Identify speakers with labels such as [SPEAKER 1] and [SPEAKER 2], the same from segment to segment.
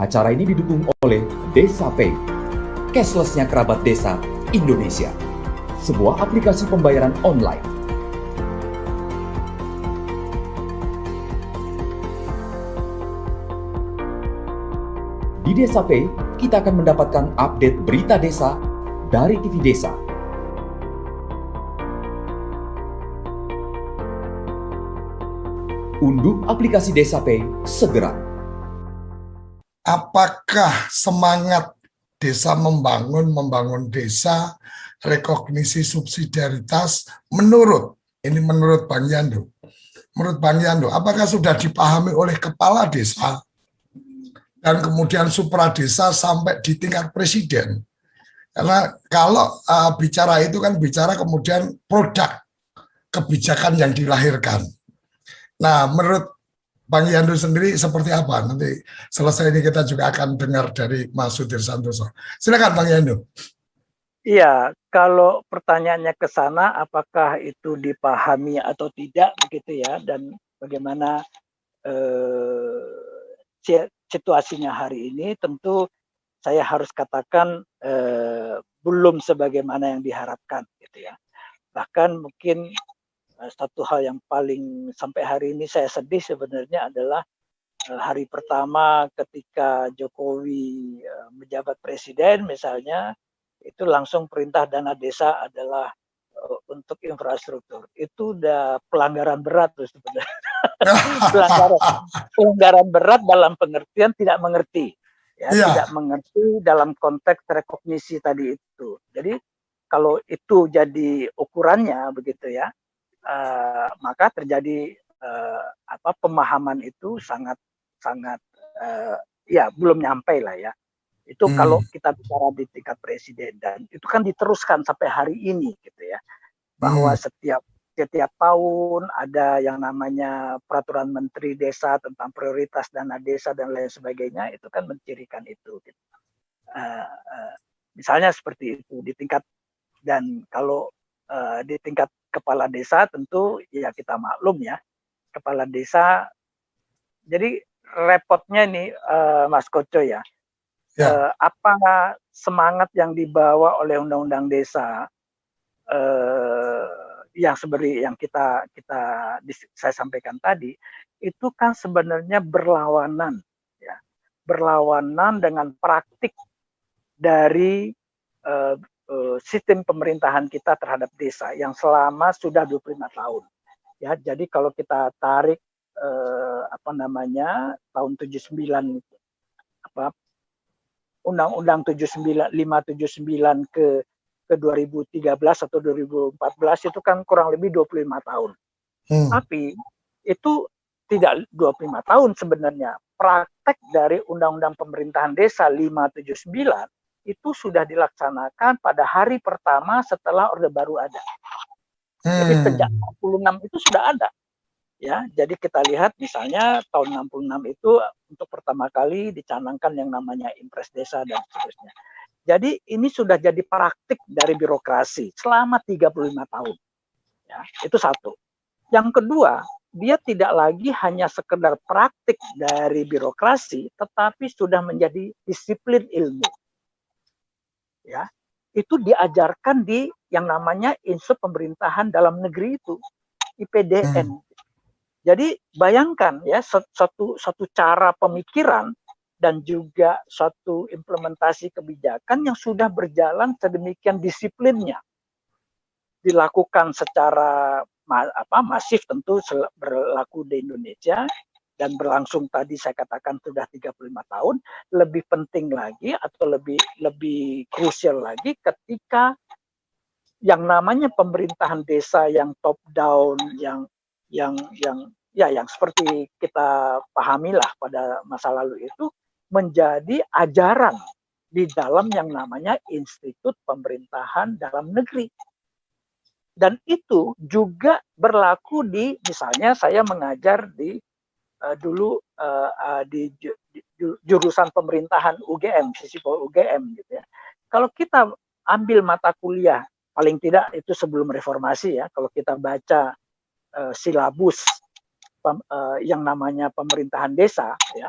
[SPEAKER 1] Acara ini didukung oleh Desa Pay, cashless-nya kerabat desa Indonesia, sebuah aplikasi pembayaran online. Di Desa Pay, kita akan mendapatkan update berita desa dari TV Desa. Unduh aplikasi Desa Pay segera.
[SPEAKER 2] Apakah semangat desa membangun desa, rekognisi subsidiaritas menurut Bang Yando. Menurut Bang Yando, apakah sudah dipahami oleh kepala desa dan kemudian supra desa sampai di tingkat presiden? Karena kalau bicara itu kan bicara kemudian produk kebijakan yang dilahirkan. Nah, menurut Bang Yando sendiri seperti apa? Nanti selesai ini kita juga akan dengar dari Mas Sudir Santoso. Silakan Bang Yando.
[SPEAKER 3] Iya, kalau pertanyaannya ke sana, apakah itu dipahami atau tidak, begitu ya, dan bagaimana situasinya hari ini, tentu saya harus katakan belum sebagaimana yang diharapkan, gitu ya. Bahkan mungkin satu hal yang paling sampai hari ini saya sedih sebenarnya adalah hari pertama ketika Jokowi menjabat presiden misalnya, itu langsung perintah dana desa adalah untuk infrastruktur. Itu udah pelanggaran berat tuh sebenarnya. pelanggaran berat dalam pengertian tidak mengerti. Ya, tidak mengerti dalam konteks rekognisi tadi itu. Jadi kalau itu jadi ukurannya begitu ya, maka terjadi pemahaman itu sangat ya belum nyampe lah ya. Itu kalau kita bicara di tingkat presiden, dan itu kan diteruskan sampai hari ini gitu ya, bahwa setiap tahun ada yang namanya peraturan menteri desa tentang prioritas dana desa dan lain sebagainya, itu kan mencirikan itu gitu. Misalnya seperti itu di tingkat, dan kalau di tingkat kepala desa tentu ya kita maklum ya, kepala desa jadi repotnya nih Mas Koco ya, apa semangat yang dibawa oleh undang-undang desa yang seperti yang saya sampaikan tadi, itu kan sebenarnya berlawanan ya, berlawanan dengan praktik dari sistem pemerintahan kita terhadap desa yang selama sudah 25 tahun. Ya, jadi kalau kita tarik tahun 79 itu, Undang-Undang 579 ke 2013 atau 2014 itu kan kurang lebih 25 tahun. Tapi itu tidak 25 tahun sebenarnya. Praktek dari Undang-Undang Pemerintahan Desa 579 itu sudah dilaksanakan pada hari pertama setelah Orde Baru ada. Jadi sejak 66 itu sudah ada. Ya, jadi kita lihat misalnya tahun 66 itu untuk pertama kali dicanangkan yang namanya Impres Desa dan seterusnya. Jadi ini sudah jadi praktik dari birokrasi selama 35 tahun. Ya, itu satu. Yang kedua, dia tidak lagi hanya sekedar praktik dari birokrasi, tetapi sudah menjadi disiplin ilmu. Ya, itu diajarkan di yang namanya Institut Pemerintahan Dalam Negeri itu, IPDN. Jadi bayangkan ya, satu cara pemikiran dan juga suatu implementasi kebijakan yang sudah berjalan sedemikian disiplinnya, dilakukan secara masif, tentu berlaku di Indonesia dan berlangsung tadi saya katakan sudah 35 tahun. Lebih penting lagi atau lebih krusial lagi ketika yang namanya pemerintahan desa yang top down, yang seperti kita pahamilah pada masa lalu itu menjadi ajaran di dalam yang namanya Institut Pemerintahan Dalam Negeri. Dan itu juga berlaku di, misalnya saya mengajar di jurusan pemerintahan UGM, Sisipol UGM gitu ya. Kalau kita ambil mata kuliah, paling tidak itu sebelum reformasi ya, kalau kita baca silabus yang namanya pemerintahan desa ya,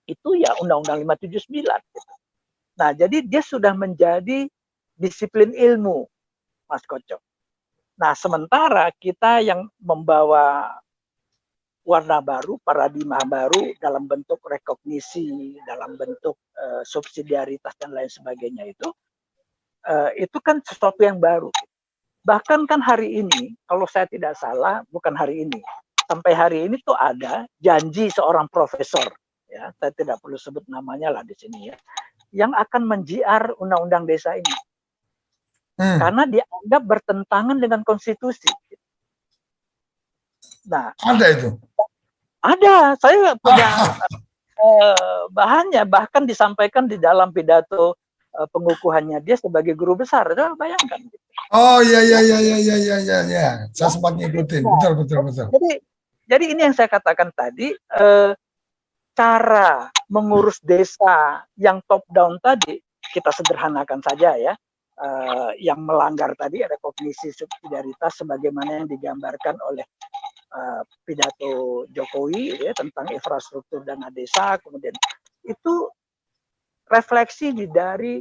[SPEAKER 3] itu ya Undang-Undang 579. Gitu. Nah, jadi dia sudah menjadi disiplin ilmu, Mas Koco. Nah, sementara kita yang membawa warna baru, paradigma baru dalam bentuk rekognisi, dalam bentuk subsidiaritas dan lain sebagainya itu kan sesuatu yang baru. Bahkan kan hari ini, kalau saya tidak salah, bukan hari ini, sampai hari ini tuh ada janji seorang profesor, ya, saya tidak perlu sebut namanya lah di sini ya, yang akan menjiar undang-undang desa ini. Karena dianggap bertentangan dengan konstitusi. Nah,
[SPEAKER 2] ada itu.
[SPEAKER 3] Ada, saya punya bahannya, bahkan disampaikan di dalam pidato pengukuhannya dia sebagai guru besar. Coba bayangkan.
[SPEAKER 2] Oh ya. Saya sempat ngikutin. Betul.
[SPEAKER 3] Jadi ini yang saya katakan tadi, cara mengurus desa yang top down tadi kita sederhanakan saja ya. Yang melanggar tadi rekognisi subsidiaritas sebagaimana yang digambarkan oleh pidato Jokowi ya, tentang infrastruktur dana desa, kemudian itu refleksi dari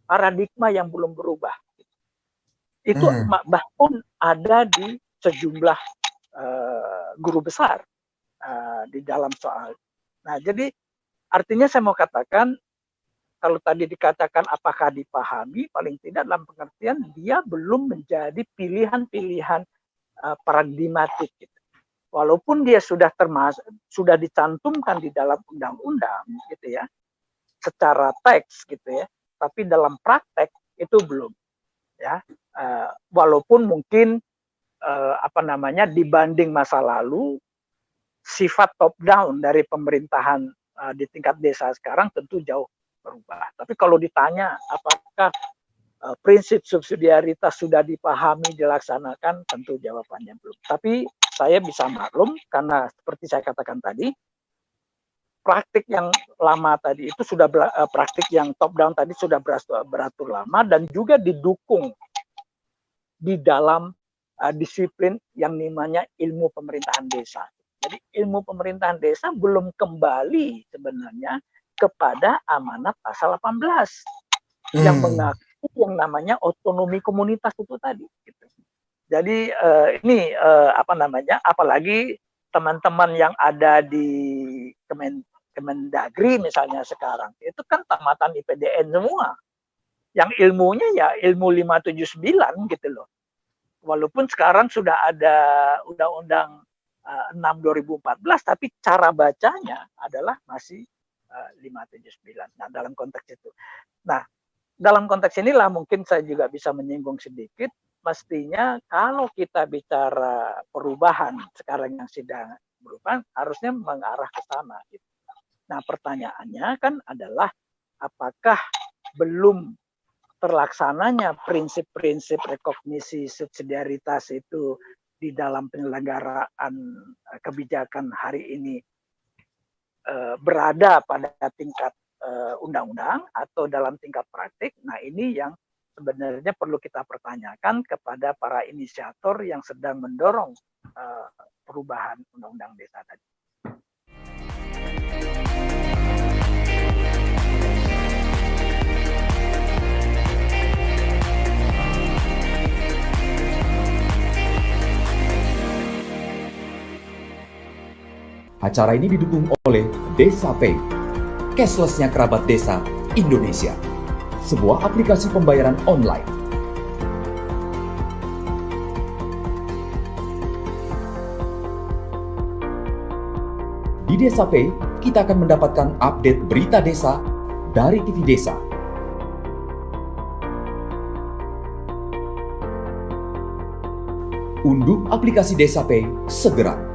[SPEAKER 3] paradigma yang belum berubah. Itu bahkan ada di sejumlah guru besar di dalam soal. Nah, jadi artinya saya mau katakan, kalau tadi dikatakan apakah dipahami, paling tidak dalam pengertian dia belum menjadi pilihan-pilihan paradigmatik. Gitu. Walaupun dia sudah dicantumkan di dalam undang-undang, gitu ya, secara teks, gitu ya, tapi dalam praktek itu belum, ya. Walaupun mungkin dibanding masa lalu, sifat top down dari pemerintahan di tingkat desa sekarang tentu jauh berubah. Tapi kalau ditanya apakah prinsip subsidiaritas sudah dipahami, dilaksanakan, tentu jawabannya belum. Tapi saya bisa maklum karena seperti saya katakan tadi, praktik yang lama tadi itu sudah praktik yang top down tadi sudah beratur lama dan juga didukung di dalam disiplin yang namanya ilmu pemerintahan desa. Jadi ilmu pemerintahan desa belum kembali sebenarnya kepada amanat pasal 18 yang mengaku yang namanya otonomi komunitas itu tadi. Gitu. Jadi ini apalagi teman-teman yang ada di Kemendagri misalnya sekarang, itu kan tamatan IPDN semua. Yang ilmunya ya ilmu 579 gitu loh. Walaupun sekarang sudah ada Undang-Undang 6 2014, tapi cara bacanya adalah masih 579. Nah, dalam konteks itu. Nah, dalam konteks inilah mungkin saya juga bisa menyinggung sedikit, mestinya kalau kita bicara perubahan sekarang yang sedang berubah, harusnya mengarah ke sana. Gitu. Nah, pertanyaannya kan adalah apakah belum terlaksananya prinsip-prinsip rekognisi subsidiaritas itu di dalam penyelenggaraan kebijakan hari ini berada pada tingkat undang-undang atau dalam tingkat praktik. Nah, ini yang sebenarnya perlu kita pertanyakan kepada para inisiator yang sedang mendorong perubahan undang-undang desa tadi.
[SPEAKER 1] Acara ini didukung oleh Desa Pay, cashless-nya kerabat desa Indonesia, sebuah aplikasi pembayaran online. Di Desa Pay, kita akan mendapatkan update berita desa dari TV Desa. Unduh aplikasi Desa Pay segera.